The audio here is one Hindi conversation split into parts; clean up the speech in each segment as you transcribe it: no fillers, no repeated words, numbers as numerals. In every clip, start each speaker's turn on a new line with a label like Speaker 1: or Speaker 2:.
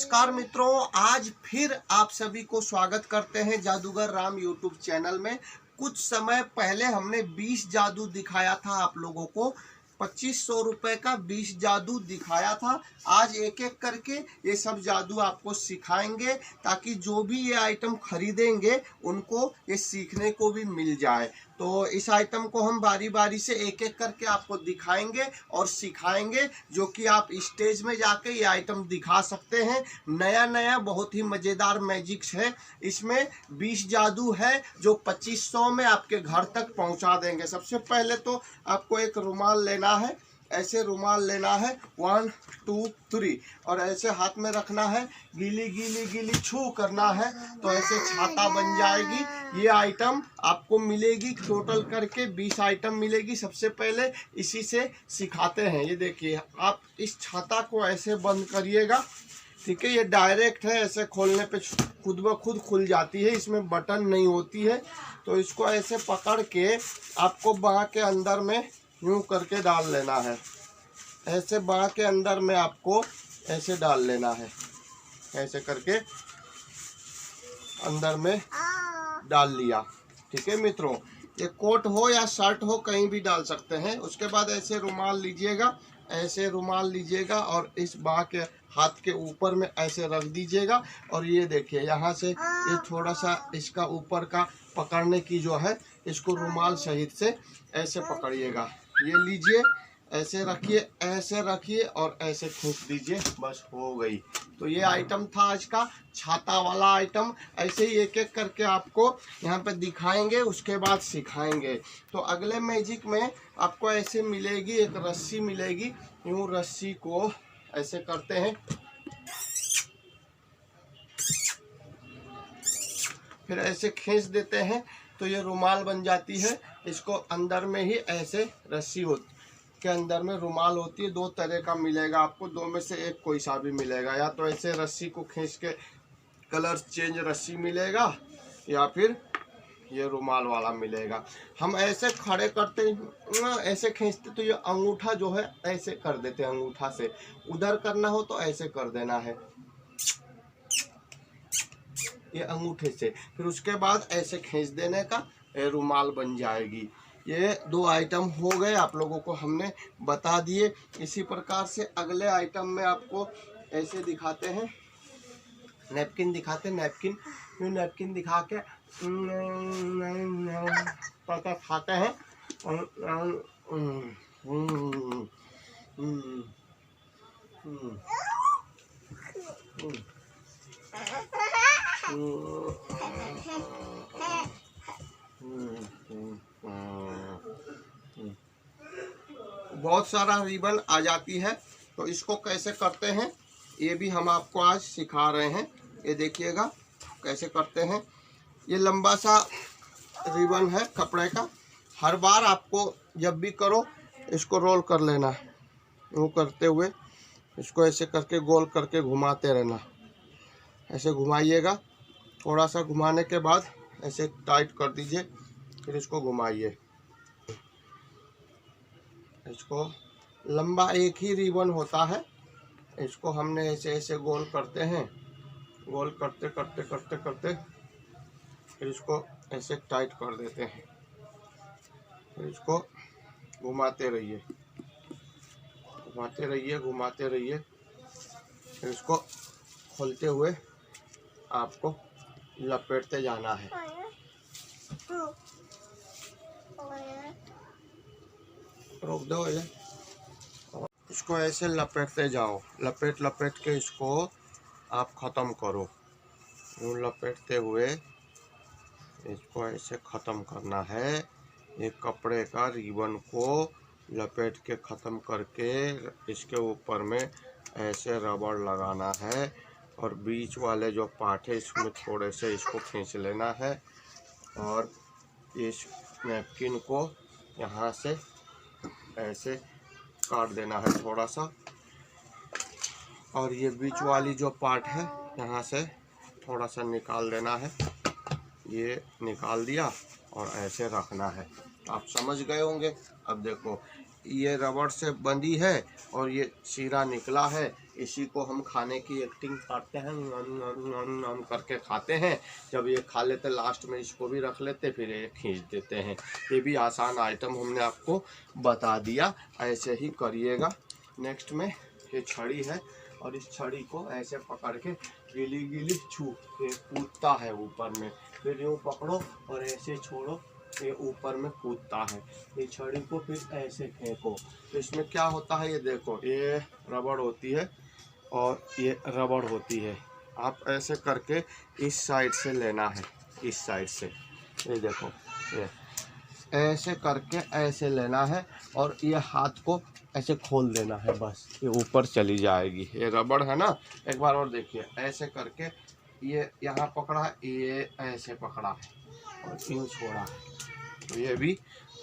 Speaker 1: नमस्कार मित्रों, आज फिर आप सभी को स्वागत करते हैं जादूगर राम यूट्यूब चैनल में। कुछ समय पहले हमने 20 जादू दिखाया था आप लोगों को। 2500 रुपए का 20 जादू दिखाया था। आज एक एक करके ये सब जादू आपको सिखाएंगे ताकि जो भी ये आइटम खरीदेंगे उनको ये सीखने को भी मिल जाए। तो इस आइटम को हम बारी बारी से एक एक करके आपको दिखाएंगे और सिखाएंगे, जो कि आप स्टेज में जाके ये आइटम दिखा सकते हैं। नया नया बहुत ही मज़ेदार मैजिक्स है। इसमें 20 जादू है जो 2500 में आपके घर तक पहुंचा देंगे। सबसे पहले तो आपको एक रुमाल लेना है। ऐसे रुमाल लेना है 1 2 3 और ऐसे हाथ में रखना है। गीली गीली गीली छू करना है तो ऐसे छाता बन जाएगी। ये आइटम आपको मिलेगी टोटल करके 20 आइटम मिलेगी। सबसे पहले इसी से सिखाते हैं। ये देखिए, आप इस छाता को ऐसे बंद करिएगा, ठीक है। ये डायरेक्ट है, ऐसे खोलने पे खुद ब खुद खुल जाती है, इसमें बटन नहीं होती है। तो इसको ऐसे पकड़ के आपको बाँह के अंदर में यूं करके डाल लेना है। ऐसे बाँह के अंदर में आपको ऐसे डाल लेना है। ऐसे करके अंदर में डाल लिया, ठीक है मित्रों। ये कोट हो या शर्ट हो, कहीं भी डाल सकते हैं। उसके बाद ऐसे रुमाल लीजिएगा, ऐसे रुमाल लीजिएगा और इस बाँह के हाथ के ऊपर में ऐसे रख दीजिएगा। और ये देखिए, यहाँ से ये थोड़ा सा इसका ऊपर का पकड़ने की जो है, इसको रुमाल सहित से ऐसे पकड़िएगा। ये लीजिए, ऐसे रखिए, ऐसे रखिए और ऐसे खींच दीजिए, बस हो गई। तो ये आइटम था आज का छाता वाला आइटम। ऐसे ही एक एक करके आपको यहाँ पे दिखाएंगे, उसके बाद सिखाएंगे। तो अगले मैजिक में आपको ऐसे मिलेगी, एक रस्सी मिलेगी। यूँ रस्सी को ऐसे करते हैं, फिर ऐसे खींच देते हैं तो ये रुमाल बन जाती है। इसको अंदर में ही ऐसे रस्सी होती के अंदर में रुमाल होती है। 2 तरह का मिलेगा आपको, 2 में से एक कोई सा भी मिलेगा। या तो ऐसे रस्सी को खींच के कलर चेंज रस्सी मिलेगा, या फिर ये रुमाल वाला मिलेगा। हम ऐसे खड़े करते, ऐसे खींचते तो ये अंगूठा जो है ऐसे कर देते हैं। अंगूठा से उधर करना हो तो ऐसे कर देना है, ये अंगूठे से। फिर उसके बाद ऐसे खींच देने का, रुमाल बन जाएगी। ये 2 आइटम हो गए, आप लोगों को हमने बता दिए। इसी प्रकार से अगले आइटम में आपको ऐसे दिखाते हैं, नैपकिन दिखाते हैं। नैपकिन दिखा के पका खाते हैं। बहुत सारा रिबन आ जाती है। तो इसको कैसे करते हैं ये भी हम आपको आज सिखा रहे हैं। ये देखिएगा कैसे करते हैं। ये लंबा सा रिबन है कपड़े का। हर बार आपको जब भी करो इसको रोल कर लेना है। यूँ करते हुए इसको ऐसे करके गोल करके घुमाते रहना। ऐसे घुमाइएगा, थोड़ा सा घुमाने के बाद ऐसे टाइट कर दीजिए, फिर इसको घुमाइए। इसको लंबा एक ही रिबन होता है, इसको हमने ऐसे ऐसे गोल करते हैं। गोल करते करते करते करते फिर इसको ऐसे टाइट कर देते हैं। फिर इसको घुमाते रहिए, घुमाते रहिए, घुमाते रहिए। फिर इसको खोलते हुए आपको लपेटते जाना है। रोक दो ये। इसको ऐसे लपेटते जाओ, लपेट लपेट के इसको आप ख़त्म करो। यूँ लपेटते हुए इसको ऐसे ख़त्म करना है। एक कपड़े का रिबन को लपेट के ख़त्म करके इसके ऊपर में ऐसे रबड़ लगाना है और बीच वाले जो पार्ट है इसमें थोड़े से इसको खींच लेना है और इस नैपकिन को यहाँ से ऐसे काट देना है थोड़ा सा। और ये बीच वाली जो पार्ट है यहाँ से थोड़ा सा निकाल देना है। ये निकाल दिया और ऐसे रखना है। आप समझ गए होंगे। अब देखो, ये रबड़ से बंधी है और ये शीरा निकला है। इसी को हम खाने की एक्टिंग करते हैं, नम करके खाते हैं। जब ये खा लेते लास्ट में इसको भी रख लेते, फिर ये खींच देते हैं। ये भी आसान आइटम हमने आपको बता दिया, ऐसे ही करिएगा। नेक्स्ट में ये छड़ी है और इस छड़ी को ऐसे पकड़ के गीली गीली छू, ये कूदता है ऊपर में, फिर यूँ पकड़ो और ऐसे छोड़ो, ये ऊपर में कूदता है। ये छड़ी को फिर ऐसे फेंको। तो इसमें क्या होता है, ये देखो, ये रबड़ होती है और ये रबड़ होती है। आप ऐसे करके इस साइड से लेना है, इस साइड से, ये देखो, ये ऐसे करके ऐसे लेना है और ये हाथ को ऐसे खोल देना है, बस ये ऊपर चली जाएगी। ये रबड़ है ना, एक बार और देखिए, ऐसे करके ये यहाँ पकड़ा है, ये ऐसे पकड़ा है और यूँ छोड़ा है, तो ये भी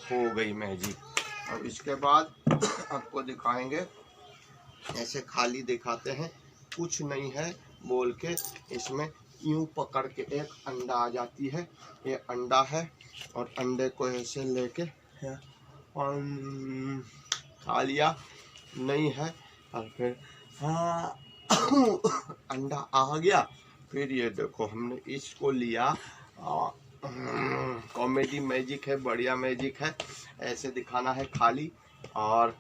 Speaker 1: हो गई मैजिक। और इसके बाद आपको दिखाएंगे, ऐसे खाली दिखाते हैं, कुछ नहीं है बोल के, इसमें यूं पकड़ के एक अंडा आ जाती है, ये अंडा है और अंडे को ऐसे लेके खा लिया, नहीं है और फिर हाँ अंडा आ गया। फिर ये देखो हमने इसको लिया, कॉमेडी मैजिक है, बढ़िया मैजिक है। ऐसे दिखाना है खाली और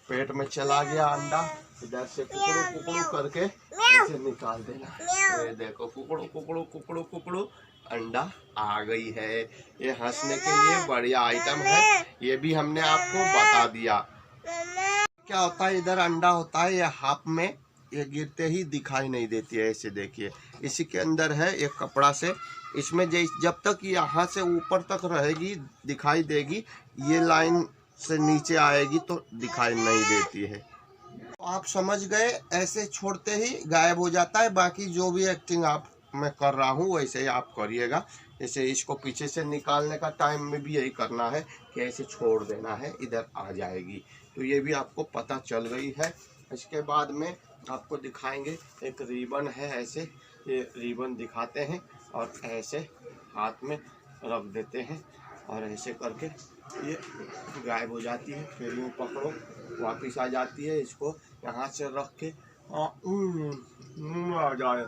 Speaker 1: पेट में चला गया अंडा, इधर से कुकड़ू कुकड़ू करके ऐसे निकाल देना। ये देखो, कुकड़ू कुकड़ू कुकड़ू कुकड़ू, अंडा आ गई है। ये हंसने के लिए बढ़िया आइटम है, ये भी हमने आपको बता दिया। क्या होता है, इधर अंडा होता है, ये हाफ में, ये गिरते ही दिखाई नहीं देती है। ऐसे देखिए, इसी के अंदर है एक कपड़ा से, इसमें जब तक यहाँ से ऊपर तक रहेगी दिखाई देगी, ये लाइन से नीचे आएगी तो दिखाई नहीं देती है। तो आप समझ गए, ऐसे छोड़ते ही गायब हो जाता है। बाकी जो भी एक्टिंग आप मैं कर रहा हूँ वैसे ही आप करिएगा। जैसे इसको पीछे से निकालने का टाइम में भी यही करना है कि ऐसे छोड़ देना है, इधर आ जाएगी। तो ये भी आपको पता चल गई है। इसके बाद में आपको दिखाएंगे, एक रिबन है, ऐसे ये रिबन दिखाते हैं और ऐसे हाथ में रख देते हैं और ऐसे करके ये गायब हो जाती है। फिर यूँ पकड़ो, वापस आ जाती है। इसको यहाँ से रख के आ जाए,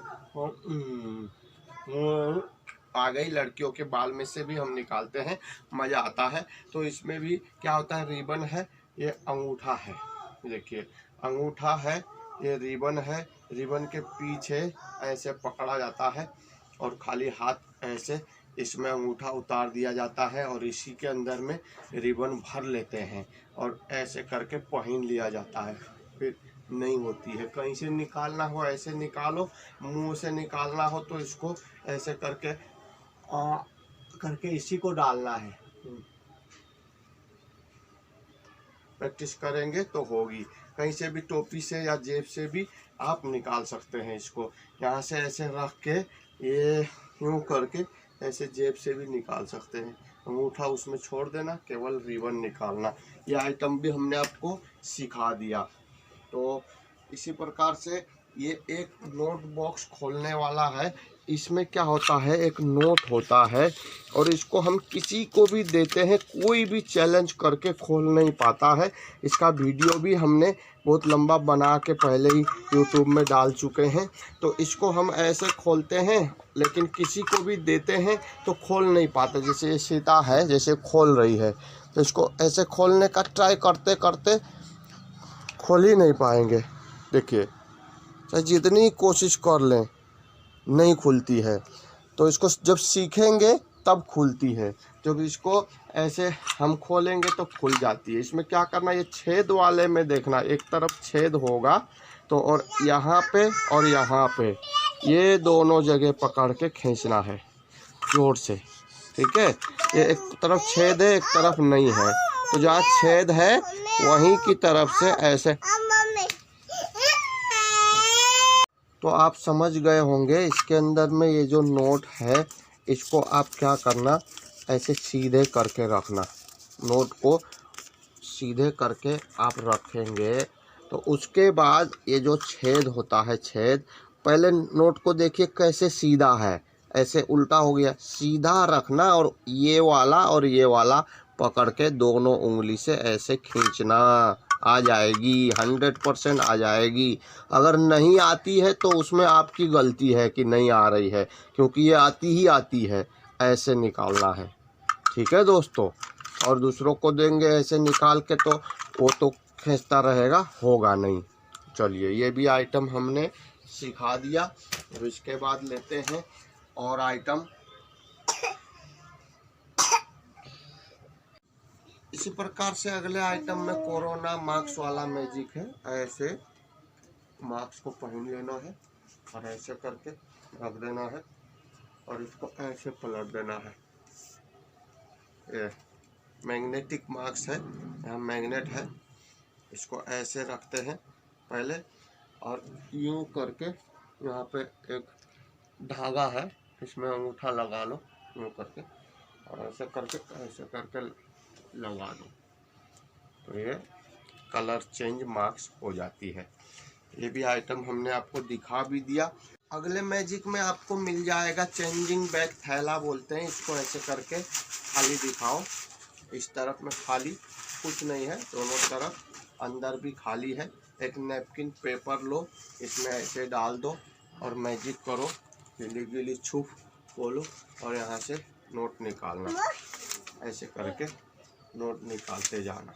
Speaker 1: आ गई। लड़कियों के बाल में से भी हम निकालते हैं, मज़ा आता है। तो इसमें भी क्या होता है, रिबन है, ये अंगूठा है, देखिए अंगूठा है, ये रिबन है। रिबन के पीछे ऐसे पकड़ा जाता है और खाली हाथ ऐसे इसमें अंगूठा उतार दिया जाता है और इसी के अंदर में रिबन भर लेते हैं और ऐसे करके पहन लिया जाता है। फिर नहीं होती है, कहीं से निकालना हो ऐसे निकालो, मुंह से निकालना हो तो इसको ऐसे करके इसी को डालना है। प्रैक्टिस करेंगे तो होगी। कहीं से भी टोपी से या जेब से भी आप निकाल सकते हैं इसको। यहाँ से ऐसे रख के ये यूँ करके ऐसे जेब से भी निकाल सकते हैं। अंगूठा उसमें छोड़ देना, केवल रिबन निकालना। ये आइटम भी हमने आपको सिखा दिया। तो इसी प्रकार से ये एक नोट बॉक्स खोलने वाला है। इसमें क्या होता है, एक नोट होता है और इसको हम किसी को भी देते हैं, कोई भी चैलेंज करके खोल नहीं पाता है। इसका वीडियो भी हमने बहुत लंबा बना के पहले ही यूट्यूब में डाल चुके हैं। तो इसको हम ऐसे खोलते हैं, लेकिन किसी को भी देते हैं तो खोल नहीं पाते। जैसे ये सीता है, जैसे खोल रही है, तो इसको ऐसे खोलने का ट्राई करते करते खोल ही नहीं पाएंगे। देखिए, चाहे जितनी कोशिश कर लें नहीं खुलती है। तो इसको जब सीखेंगे तब खुलती है। जब इसको ऐसे हम खोलेंगे तो खुल जाती है। इसमें क्या करना, ये छेद वाले में देखना, एक तरफ छेद होगा तो, और यहाँ पे और यहाँ पे, ये दोनों जगह पकड़ के खींचना है जोर से, ठीक है। ये एक तरफ छेद है, एक तरफ नहीं है, तो जहाँ छेद है वहीं की तरफ से ऐसे। तो आप समझ गए होंगे। इसके अंदर में ये जो नोट है, इसको आप क्या करना, ऐसे सीधे करके रखना। नोट को सीधे करके आप रखेंगे तो उसके बाद ये जो छेद होता है, छेद, पहले नोट को देखिए कैसे सीधा है, ऐसे उल्टा हो गया, सीधा रखना और ये वाला पकड़ के दोनों उंगली से ऐसे खींचना, आ जाएगी, 100% आ जाएगी। अगर नहीं आती है तो उसमें आपकी गलती है कि नहीं आ रही है, क्योंकि ये आती ही आती है। ऐसे निकालना है, ठीक है दोस्तों। और दूसरों को देंगे ऐसे निकाल के तो वो तो खींचता रहेगा, होगा नहीं। चलिए, ये भी आइटम हमने सिखा दिया। अब इसके बाद लेते हैं और आइटम। इसी प्रकार से अगले आइटम में कोरोना मास्क वाला मैजिक है। ऐसे मास्क को पहन लेना है और ऐसे करके रख देना है और इसको ऐसे पलट देना है। ये मैग्नेटिक मास्क है, यहाँ मैग्नेट है। इसको ऐसे रखते हैं पहले और यूं करके यहाँ पे एक धागा है, इसमें अंगूठा लगा लो यूं करके और ऐसे करके लगा दो, तो ये कलर चेंज मार्क्स हो जाती है। ये भी आइटम हमने आपको दिखा भी दिया। अगले मैजिक में आपको मिल जाएगा चेंजिंग बैग थैला बोलते हैं इसको। ऐसे करके खाली दिखाओ, इस तरफ में खाली कुछ नहीं है, दोनों तरफ अंदर भी खाली है। एक नैपकिन पेपर लो, इसमें ऐसे डाल दो और मैजिक करो, गीली गीली छुप बोलो और यहाँ से नोट निकालना। ऐसे करके नोट निकालते जाना,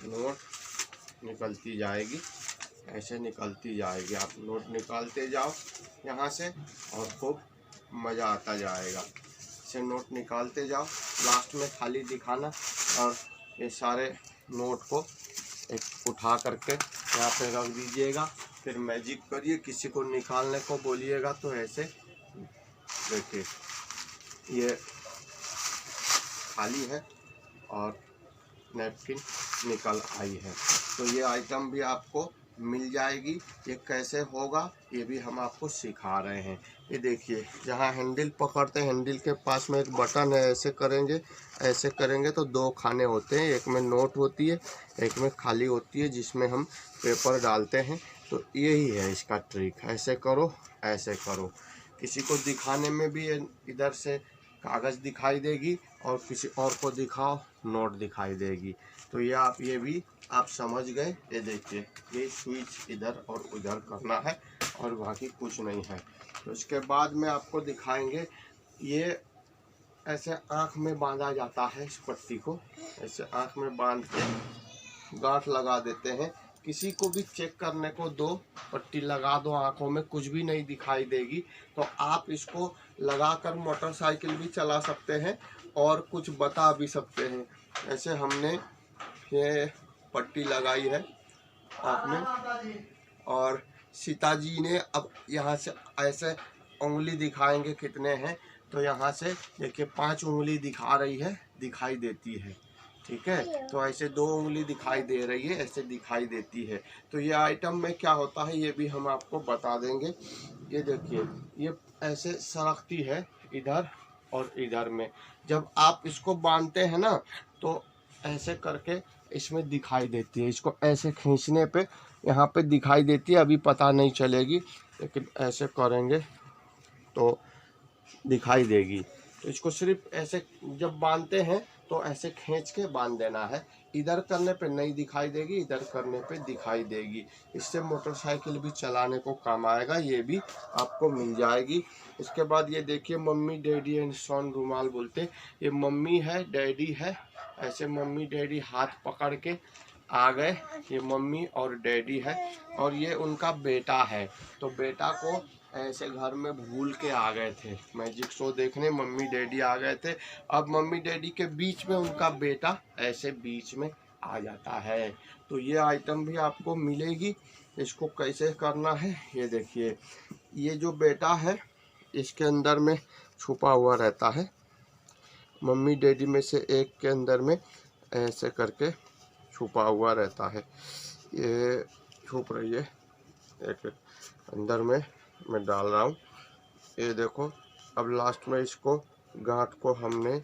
Speaker 1: नोट निकलती जाएगी, ऐसे निकलती जाएगी। आप नोट निकालते जाओ यहाँ से और खूब मज़ा आता जाएगा। से नोट निकालते जाओ, लास्ट में खाली दिखाना और ये सारे नोट को एक उठा करके यहाँ पे रख दीजिएगा। फिर मैजिक करिए, किसी को निकालने को बोलिएगा तो ऐसे देखिए ये खाली है और नैपकिन निकल आई है। तो ये आइटम भी आपको मिल जाएगी। ये कैसे होगा ये भी हम आपको सिखा रहे हैं। ये देखिए, जहाँ हैंडल पकड़ते हैं, हैंडल के पास में एक बटन है, ऐसे करेंगे तो दो खाने होते हैं, एक में नोट होती है, एक में खाली होती है जिसमें हम पेपर डालते हैं। तो यही है इसका ट्रिक, ऐसे करो ऐसे करो। किसी को दिखाने में भी इधर से कागज़ दिखाई देगी और किसी और को दिखाओ नोट दिखाई देगी। तो ये भी आप समझ गए। ये देखिए, ये स्विच इधर और उधर करना है और बाकी कुछ नहीं है। तो इसके बाद में आपको दिखाएंगे, ये ऐसे आँख में बांधा जाता है। इस पट्टी को ऐसे आँख में बांध के गांठ लगा देते हैं। किसी को भी चेक करने को दो, पट्टी लगा दो आँखों में, कुछ भी नहीं दिखाई देगी तो आप इसको लगाकर मोटरसाइकिल भी चला सकते हैं और कुछ बता भी सकते हैं। ऐसे हमने ये पट्टी लगाई है आपने, और सीता जी ने अब यहाँ से ऐसे उंगली दिखाएंगे कितने हैं, तो यहाँ से देखिए 5 उंगली दिखा रही है, दिखाई देती है, ठीक है। तो ऐसे 2 उंगली दिखाई दे रही है, ऐसे दिखाई देती है। तो ये आइटम में क्या होता है ये भी हम आपको बता देंगे। ये देखिए, ये ऐसे सरकती है इधर और इधर में। जब आप इसको बांधते हैं ना तो ऐसे करके इसमें दिखाई देती है। इसको ऐसे खींचने पे यहाँ पे दिखाई देती है, अभी पता नहीं चलेगी, लेकिन ऐसे करेंगे तो दिखाई देगी। तो इसको सिर्फ ऐसे जब बांधते हैं तो ऐसे खींच के बांध देना है। इधर करने पे नहीं दिखाई देगी, इधर करने पे दिखाई देगी। इससे मोटरसाइकिल भी चलाने को काम आएगा, ये भी आपको मिल जाएगी। इसके बाद ये देखिए, मम्मी डैडी एंड सन रुमाल बोलते, ये मम्मी है डैडी है। ऐसे मम्मी डैडी हाथ पकड़ के आ गए, ये मम्मी और डैडी है और ये उनका बेटा है। तो बेटा को ऐसे घर में भूल के आ गए थे मैजिक शो देखने, मम्मी डैडी आ गए थे। अब मम्मी डैडी के बीच में उनका बेटा ऐसे बीच में आ जाता है। तो ये आइटम भी आपको मिलेगी। इसको कैसे करना है ये देखिए, ये जो बेटा है इसके अंदर में छुपा हुआ रहता है, मम्मी डैडी में से एक के अंदर में ऐसे करके छुपा हुआ रहता है। ये छुप रही है, एक अंदर में मैं डाल रहा हूँ, ये देखो। अब लास्ट में इसको गांठ को हमने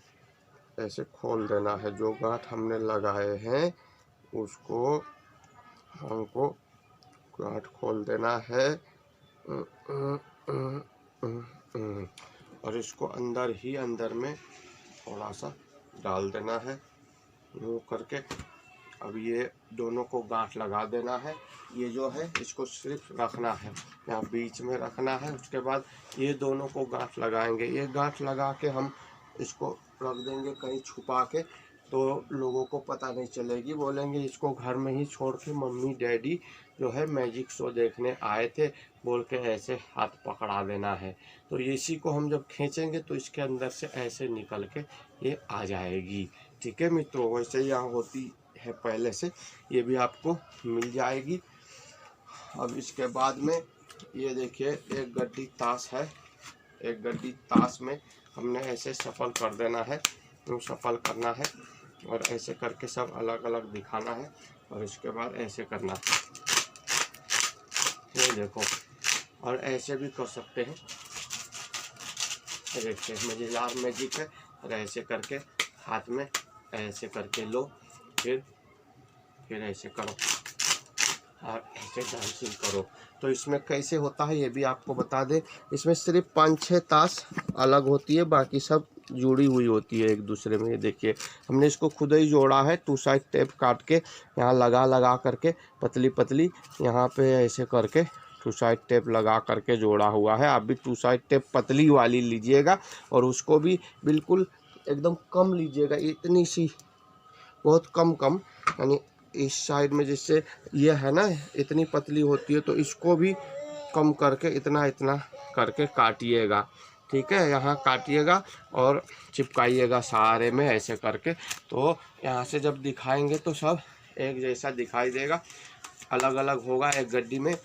Speaker 1: ऐसे खोल देना है, जो गांठ हमने लगाए हैं उसको हमको गांठ खोल देना है और इसको अंदर ही अंदर में थोड़ा सा डाल देना है यूँ करके। अब ये दोनों को गांठ लगा देना है। ये जो है इसको सिर्फ रखना है, यहाँ बीच में रखना है। उसके बाद ये दोनों को गांठ लगाएंगे। ये गांठ लगा के हम इसको रख देंगे कहीं छुपा के, तो लोगों को पता नहीं चलेगी। बोलेंगे इसको घर में ही छोड़ के मम्मी डैडी जो है मैजिक शो देखने आए थे बोल के ऐसे हाथ पकड़ा देना है। तो इसी को हम जब खींचेंगे तो इसके अंदर से ऐसे निकल के ये आ जाएगी। ठीक है मित्रों, वैसे यहाँ होती है पहले से, ये भी आपको मिल जाएगी। अब इसके बाद में ये देखिए एक गड्डी ताश है। एक गड्डी ताश में हमने ऐसे सफल कर देना है, तो सफल करना है और ऐसे करके सब अलग अलग दिखाना है और इसके बाद ऐसे करना है। ये देखो, और ऐसे भी कर सकते हैं। देखिए मजेदार मैजिक है। और ऐसे करके हाथ में ऐसे करके लो, फिर ऐसे करो और ऐसे डांसिंग करो। तो इसमें कैसे होता है ये भी आपको बता दें। इसमें सिर्फ 5-6 ताश अलग होती है, बाकी सब जुड़ी हुई होती है एक दूसरे में। ये देखिए हमने इसको खुद ही जोड़ा है। 2 साइड टेप काट के यहाँ लगा करके पतली पतली यहाँ पे ऐसे करके 2 साइड टेप लगा करके जोड़ा हुआ है। आप भी 2 साइड टेप पतली वाली लीजिएगा और उसको भी बिल्कुल एकदम कम लीजिएगा, इतनी सी, बहुत कम यानी इस साइड में जिससे ये है ना इतनी पतली होती है, तो इसको भी कम करके इतना करके काटिएगा। ठीक है, यहाँ काटिएगा और चिपकाइएगा सारे में ऐसे करके। तो यहाँ से जब दिखाएंगे तो सब एक जैसा दिखाई देगा, अलग अलग होगा। एक गड्डी में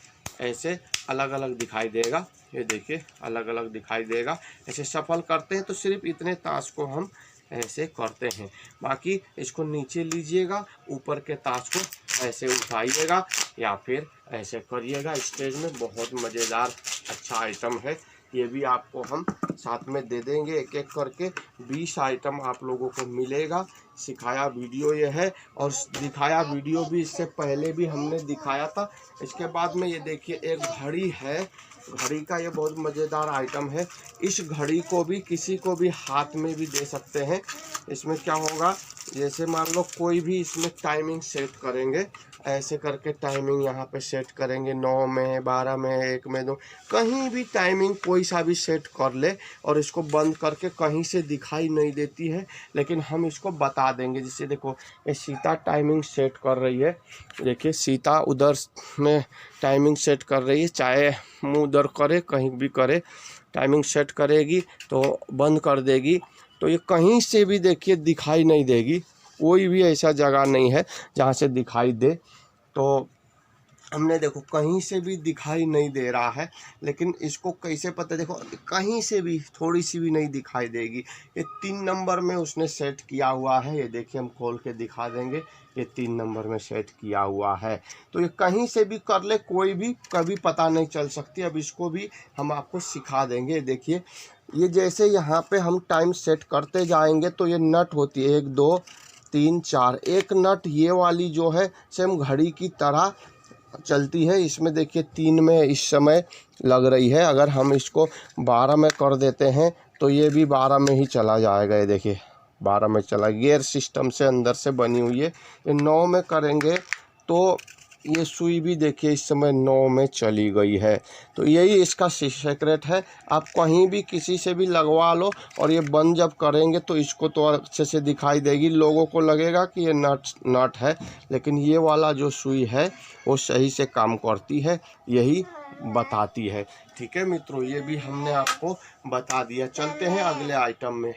Speaker 1: ऐसे अलग अलग दिखाई देगा। ये देखिए अलग अलग दिखाई देगा। ऐसे सफल करते हैं तो सिर्फ इतने ताश को हम ऐसे करते हैं। बाकी इसको नीचे लीजिएगा, ऊपर के ताश को ऐसे उठाइएगा या फिर ऐसे करिएगा। स्टेज में बहुत मज़ेदार अच्छा आइटम है। ये भी आपको हम साथ में दे देंगे एक एक करके। 20 आइटम आप लोगों को मिलेगा। सिखाया वीडियो ये है और दिखाया वीडियो भी इससे पहले भी हमने दिखाया था। इसके बाद में ये देखिए एक घड़ी है। घड़ी का ये बहुत मज़ेदार आइटम है। इस घड़ी को भी किसी को भी हाथ में भी दे सकते हैं। इसमें क्या होगा, जैसे मान लो कोई भी इसमें टाइमिंग सेट करेंगे, ऐसे करके टाइमिंग यहाँ पे सेट करेंगे 9 में, 12 में, 1 में, 2, कहीं भी टाइमिंग कोई सा भी सेट कर ले और इसको बंद करके कहीं से दिखाई नहीं देती है, लेकिन हम इसको बता देंगे। जैसे देखो ये सीता टाइमिंग सेट कर रही है। देखिए सीता उधर में टाइमिंग सेट कर रही है, चाहे मुँह उधर करे कहीं भी करे, टाइमिंग सेट करेगी तो बंद कर देगी। तो ये कहीं से भी देखिए दिखाई नहीं देगी। कोई भी ऐसा जगह नहीं है जहाँ से दिखाई दे। तो हमने देखो कहीं से भी दिखाई नहीं दे रहा है, लेकिन इसको कैसे पता, देखो कहीं से भी थोड़ी सी भी नहीं दिखाई देगी। ये 3 नंबर में उसने सेट किया हुआ है। ये देखिए हम खोल के दिखा देंगे, ये 3 नंबर में सेट किया हुआ है। तो ये कहीं से भी कर ले, कोई भी कभी पता नहीं चल सकती। अब इसको भी हम आपको सिखा देंगे। देखिए ये जैसे यहाँ पे हम टाइम सेट करते जाएंगे तो ये नट होती है 1 2 3 4। एक नट ये वाली जो है सेम घड़ी की तरह चलती है। इसमें देखिए 3 में इस समय लग रही है। अगर हम इसको 12 में कर देते हैं तो ये भी 12 में ही चला जाएगा। ये देखिए 12 में चला, गियर सिस्टम से अंदर से बनी हुई है। ये 9 में करेंगे तो ये सुई भी देखिए इस समय 9 में चली गई है। तो यही इसका सीक्रेट है। आप कहीं भी किसी से भी लगवा लो और ये बंद जब करेंगे तो इसको तो अच्छे से दिखाई देगी। लोगों को लगेगा कि ये नट है, लेकिन ये वाला जो सुई है वो सही से काम करती है, यही बताती है। ठीक है मित्रों, ये भी हमने आपको बता दिया। चलते हैं अगले आइटम में।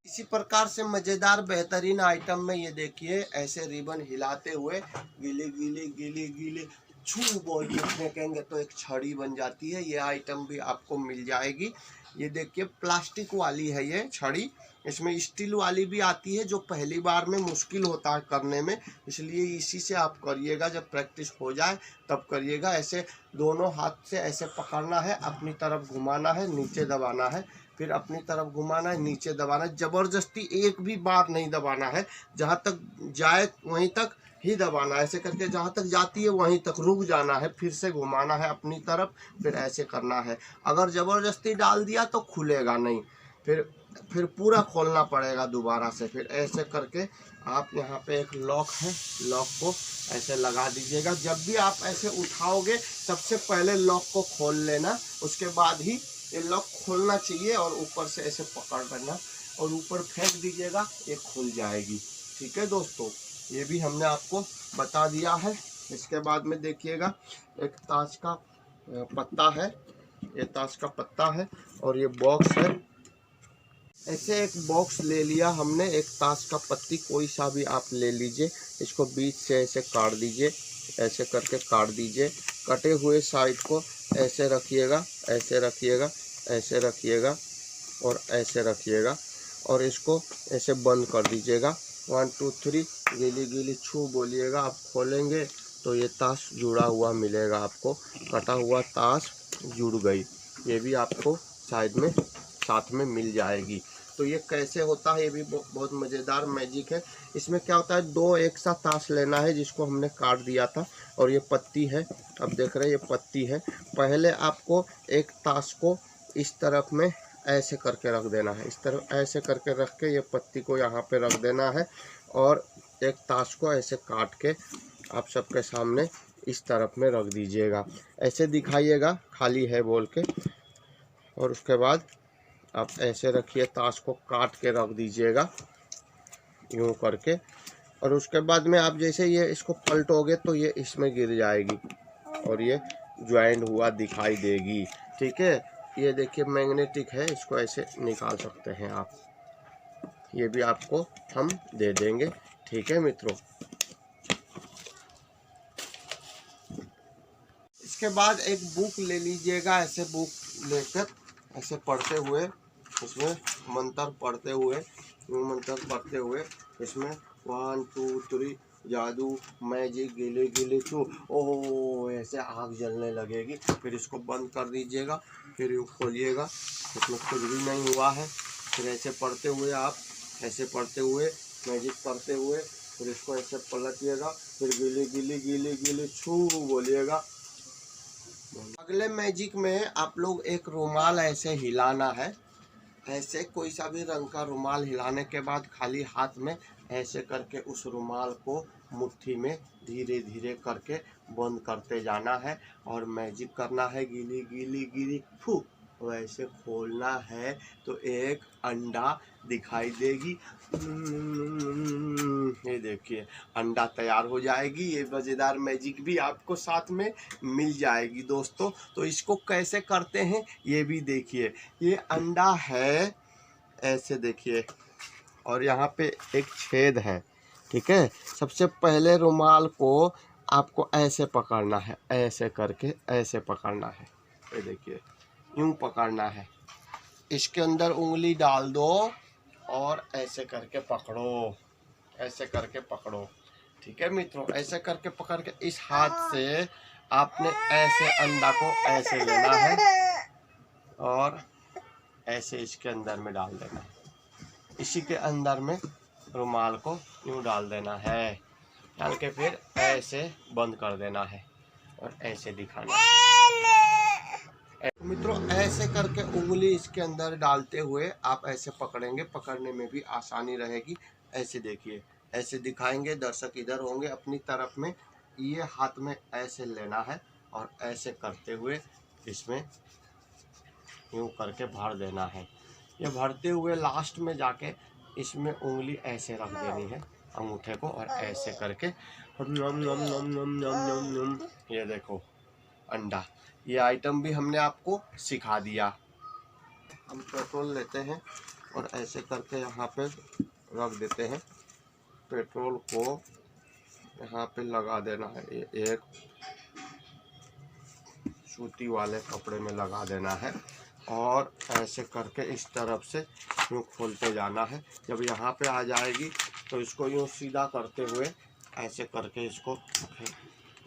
Speaker 1: इसी प्रकार से मज़ेदार बेहतरीन आइटम में ये देखिए ऐसे रिबन हिलाते हुए गीली गीली गीली गीली छू बोल के फेंकेंगे तो एक छड़ी बन जाती है। ये आइटम भी आपको मिल जाएगी। ये देखिए प्लास्टिक वाली है ये छड़ी। इसमें स्टील वाली भी आती है जो पहली बार में मुश्किल होता है करने में, इसलिए इसी से आप करिएगा। जब प्रैक्टिस हो जाए तब करिएगा। ऐसे दोनों हाथ से ऐसे पकड़ना है, अपनी तरफ घुमाना है, नीचे दबाना है, फिर अपनी तरफ घुमाना है, नीचे दबाना है। ज़बरदस्ती एक भी बार नहीं दबाना है, जहाँ तक जाए वहीं तक ही दबाना है। ऐसे करके जहाँ तक जाती है वहीं तक रुक जाना है, फिर से घुमाना है अपनी तरफ, फिर ऐसे करना है। अगर ज़बरदस्ती डाल दिया तो खुलेगा नहीं। फिर फिर पूरा खोलना पड़ेगा दोबारा से। फिर ऐसे करके आप यहाँ पे एक लॉक है, लॉक को ऐसे लगा दीजिएगा। जब भी आप ऐसे उठाओगे सबसे पहले लॉक को खोल लेना, उसके बाद ही ये लॉक खोलना चाहिए और ऊपर से ऐसे पकड़ लेना और ऊपर फेंक दीजिएगा, ये खुल जाएगी। ठीक है दोस्तों, ये भी हमने आपको बता दिया है। इसके बाद में देखिएगा एक ताश का पत्ता है, ये ताश का पत्ता है और ये बॉक्स है। ऐसे एक बॉक्स ले लिया हमने, एक ताश का पत्ती कोई सा भी आप ले लीजिए, इसको बीच से ऐसे काट दीजिए, ऐसे करके काट दीजिए। कटे हुए साइड को ऐसे रखिएगा, ऐसे रखिएगा, ऐसे रखिएगा और ऐसे रखिएगा और इसको ऐसे बंद कर दीजिएगा। 1 2 3 गीली गीली छू बोलिएगा। आप खोलेंगे तो ये ताश जुड़ा हुआ मिलेगा आपको, कटा हुआ ताश जुड़ गई, ये भी आपको साइड में साथ में मिल जाएगी। तो ये कैसे होता है, ये भी बहुत मज़ेदार मैजिक है। इसमें क्या होता है, 2 एक साथ ताश लेना है जिसको हमने काट दिया था और ये पत्ती है, अब देख रहे हैं ये पत्ती है। पहले आपको एक ताश को इस तरफ में ऐसे करके रख देना है, इस तरफ ऐसे करके रख के ये पत्ती को यहाँ पे रख देना है और एक ताश को ऐसे काट के आप सबके सामने इस तरफ में रख दीजिएगा। ऐसे दिखाइएगा खाली है बोल के, और उसके बाद आप ऐसे रखिए, ताश को काट के रख दीजिएगा यूँ करके। और उसके बाद में आप जैसे ये इसको पलटोगे तो ये इसमें गिर जाएगी और ये ज्वाइंट हुआ दिखाई देगी। ठीक है, ये देखिए मैग्नेटिक है, इसको ऐसे निकाल सकते हैं आप, ये भी आपको हम दे देंगे। ठीक है मित्रों, इसके बाद एक बुक ले लीजिएगा, ऐसे बुक लेकर ऐसे पढ़ते हुए, इसमें मंत्र पढ़ते हुए, मंत्र पढ़ते हुए इसमें 1 2 3 जादू मैजिक गिले गिले छू, ओह ऐसे आग जलने लगेगी। फिर इसको बंद कर दीजिएगा, फिर यूँ खोलिएगा, इसमें कुछ भी नहीं हुआ है। फिर ऐसे पढ़ते हुए आप, ऐसे पढ़ते हुए मैजिक पढ़ते हुए फिर इसको ऐसे पलटिएगा, फिर गिली गिली गिली गिली छू बोलिएगा। अगले मैजिक में आप लोग एक रुमाल ऐसे हिलाना है, ऐसे कोई सा भी रंग का रुमाल हिलाने के बाद खाली हाथ में ऐसे करके उस रुमाल को मुट्ठी में धीरे धीरे करके बंद करते जाना है और मैजिक करना है। गीली गीली गीली फू वैसे खोलना है तो एक अंडा दिखाई देगी। ये देखिए अंडा तैयार हो जाएगी। ये मज़ेदार मैजिक भी आपको साथ में मिल जाएगी दोस्तों। तो इसको कैसे करते हैं ये भी देखिए। ये अंडा है, ऐसे देखिए, और यहाँ पे एक छेद है। ठीक है, सबसे पहले रुमाल को आपको ऐसे पकड़ना है, ऐसे करके ऐसे पकड़ना है, ये देखिए यूं पकड़ना है, इसके अंदर उंगली डाल दो और ऐसे करके पकड़ो, ऐसे करके पकड़ो। ठीक है मित्रों, ऐसे करके पकड़ के इस हाथ से आपने ऐसे अंडा को ऐसे लेना है और ऐसे इसके अंदर में डाल देना है, इसी के अंदर में रुमाल को यूँ डाल देना है, डाल के फिर ऐसे बंद कर देना है और ऐसे दिखाना है। मित्रों ऐसे करके उंगली इसके अंदर डालते हुए आप ऐसे पकड़ेंगे, पकड़ने में भी आसानी रहेगी। ऐसे देखिए, ऐसे दिखाएंगे, दर्शक इधर होंगे अपनी तरफ में, ये हाथ में ऐसे लेना है और ऐसे करते हुए इसमें यूँ करके भर देना है। ये भरते हुए लास्ट में जाके इसमें उंगली ऐसे रख देनी है अंगूठे को और ऐसे करके नम नम नम नम नम नम नम। ये देखो अंडा, ये आइटम भी हमने आपको सिखा दिया। हम पेट्रोल लेते हैं और ऐसे करके यहाँ पे रख देते हैं, पेट्रोल को यहाँ पे लगा देना है, एक सूती वाले कपड़े में लगा देना है और ऐसे करके इस तरफ से यूँ खोलते जाना है। जब यहाँ पे आ जाएगी तो इसको यूँ सीधा करते हुए ऐसे करके इसको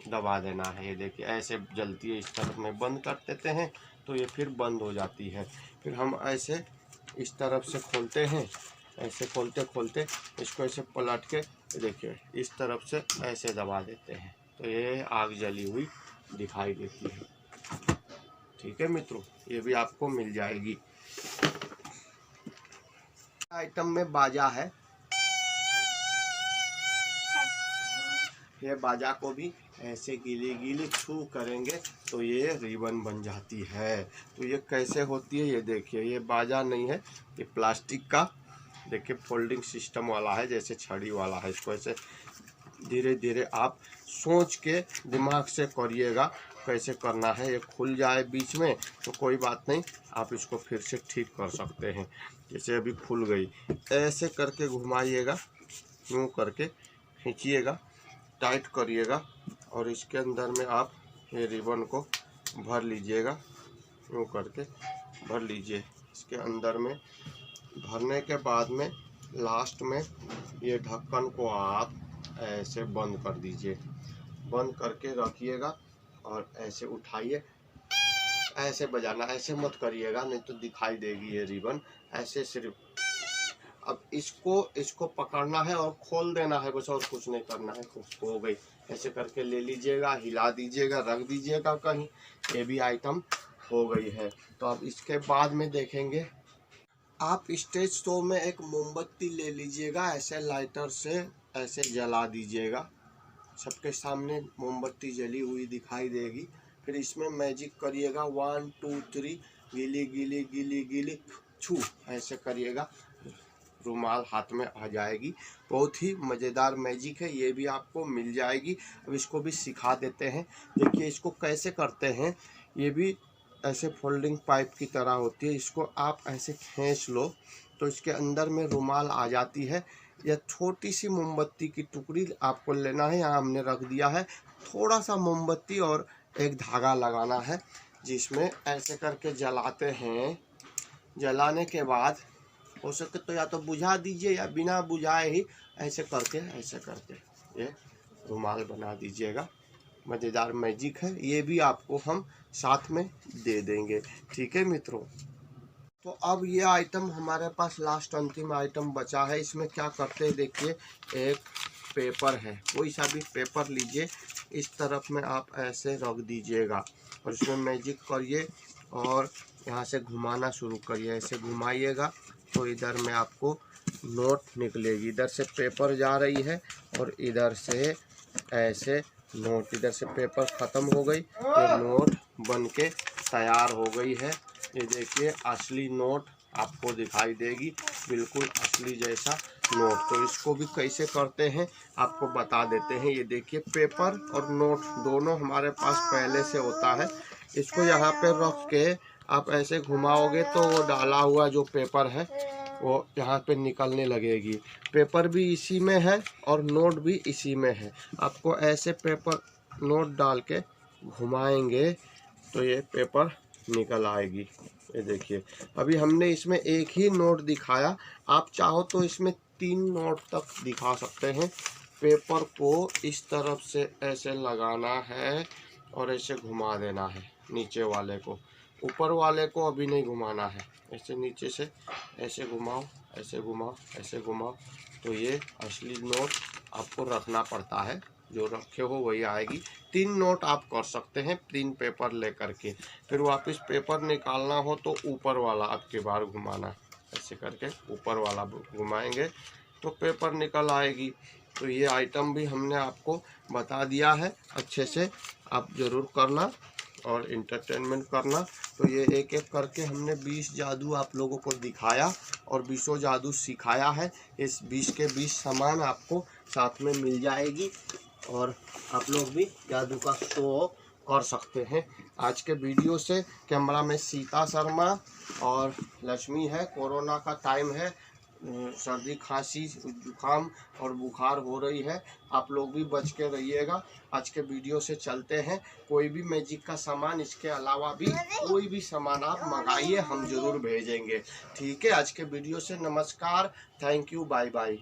Speaker 1: दबा देना है। ये देखिए ऐसे जलती है, इस तरफ में बंद कर देते हैं तो ये फिर बंद हो जाती है। फिर हम ऐसे इस तरफ से खोलते हैं, ऐसे खोलते खोलते इसको ऐसे पलट के देखिए इस तरफ से ऐसे दबा देते हैं तो ये आग जली हुई दिखाई देती है। ठीक है मित्रों, ये भी आपको मिल जाएगी। आइटम में बाजा है, ये बाजा को भी ऐसे गीली गीली छू करेंगे तो ये रिबन बन जाती है। तो ये कैसे होती है ये देखिए, ये बाजा नहीं है, ये प्लास्टिक का देखिए फोल्डिंग सिस्टम वाला है, जैसे छड़ी वाला है। इसको ऐसे धीरे धीरे आप सोच के दिमाग से करिएगा कैसे करना है। ये खुल जाए बीच में तो कोई बात नहीं, आप इसको फिर से ठीक कर सकते हैं। जैसे अभी खुल गई, ऐसे करके घुमाइएगा, यूँ करके खींचिएगा, टाइट करिएगा और इसके अंदर में आप ये रिबन को भर लीजिएगा, यूँ करके भर लीजिए। इसके अंदर में भरने के बाद में लास्ट में ये ढक्कन को आप ऐसे बंद कर दीजिए, बंद करके रखिएगा और ऐसे उठाइए, ऐसे बजाना, ऐसे मत करिएगा नहीं तो दिखाई देगी ये रिबन। ऐसे सिर्फ अब इसको पकड़ना है और खोल देना है, बस और कुछ नहीं करना है। हो गई, ऐसे करके ले लीजिएगा, हिला दीजिएगा, रख दीजिएगा कहीं, ये भी आइटम हो गई है। तो अब इसके बाद में देखेंगे, आप स्टेज शो में एक मोमबत्ती ले लीजिएगा, ऐसे लाइटर से ऐसे जला दीजिएगा, सबके सामने मोमबत्ती जली हुई दिखाई देगी। फिर इसमें मैजिक करिएगा, 1 2 3 गीली गीली गीली गीली छू, ऐसे करिएगा, रुमाल हाथ में आ जाएगी। बहुत ही मज़ेदार मैजिक है, ये भी आपको मिल जाएगी। अब इसको भी सिखा देते हैं, देखिए इसको कैसे करते हैं। ये भी ऐसे फोल्डिंग पाइप की तरह होती है, इसको आप ऐसे खींच लो तो इसके अंदर में रुमाल आ जाती है। यह छोटी सी मोमबत्ती की टुकड़ी आपको लेना है, यहाँ हमने रख दिया है। थोड़ा सा मोमबत्ती और एक धागा लगाना है, जिसमें ऐसे करके जलाते हैं। जलाने के बाद हो सके तो या तो बुझा दीजिए या बिना बुझाए ही ऐसे करके ये रुमाल बना दीजिएगा। मज़ेदार मैजिक है, ये भी आपको हम साथ में दे देंगे। ठीक है मित्रों, तो अब ये आइटम हमारे पास लास्ट अंतिम आइटम बचा है। इसमें क्या करते हैं देखिए, एक पेपर है, कोई सा भी पेपर लीजिए, इस तरफ में आप ऐसे रख दीजिएगा और इसमें मैजिक करिए और यहाँ से घुमाना शुरू करिए। ऐसे घुमाइएगा तो इधर में आपको नोट निकलेगी, इधर से पेपर जा रही है और इधर से ऐसे नोट, इधर से पेपर ख़त्म हो गई, ये नोट बन के तैयार हो गई है। ये देखिए असली नोट आपको दिखाई देगी, बिल्कुल असली जैसा नोट। तो इसको भी कैसे करते हैं आपको बता देते हैं। ये देखिए पेपर और नोट दोनों हमारे पास पहले से होता है। इसको यहाँ पे रख के आप ऐसे घुमाओगे तो वो डाला हुआ जो पेपर है वो यहाँ पे निकलने लगेगी। पेपर भी इसी में है और नोट भी इसी में है। आपको ऐसे पेपर नोट डाल के घुमाएंगे तो ये पेपर निकल आएगी। ये देखिए अभी हमने इसमें एक ही नोट दिखाया, आप चाहो तो इसमें 3 नोट तक दिखा सकते हैं। पेपर को इस तरफ से ऐसे लगाना है और ऐसे घुमा देना है, नीचे वाले को, ऊपर वाले को अभी नहीं घुमाना है। ऐसे नीचे से ऐसे घुमाओ, ऐसे घुमाओ, ऐसे घुमाओ, तो ये असली नोट आपको रखना पड़ता है, जो रखे हो वही आएगी। 3 नोट आप कर सकते हैं 3 पेपर लेकर के। फिर वापस पेपर निकालना हो तो ऊपर वाला आपके बार घुमाना, ऐसे करके ऊपर वाला घुमाएंगे तो पेपर निकल आएगी। तो ये आइटम भी हमने आपको बता दिया है, अच्छे से आप ज़रूर करना और इंटरटेनमेंट करना। तो ये एक एक करके हमने 20 जादू आप लोगों को दिखाया और 20 जादू सिखाया है। इस 20 के 20 सामान आपको साथ में मिल जाएगी और आप लोग भी जादू का शो कर सकते हैं। आज के वीडियो से कैमरा में सीता शर्मा और लक्ष्मी है। कोरोना का टाइम है, सर्दी खांसी जुकाम और बुखार हो रही है, आप लोग भी बच के रहिएगा। आज के वीडियो से चलते हैं, कोई भी मैजिक का सामान, इसके अलावा भी कोई भी सामान आप मंगाइए, हम ज़रूर भेजेंगे। ठीक है, आज के वीडियो से नमस्कार, थैंक यू, बाय बाय।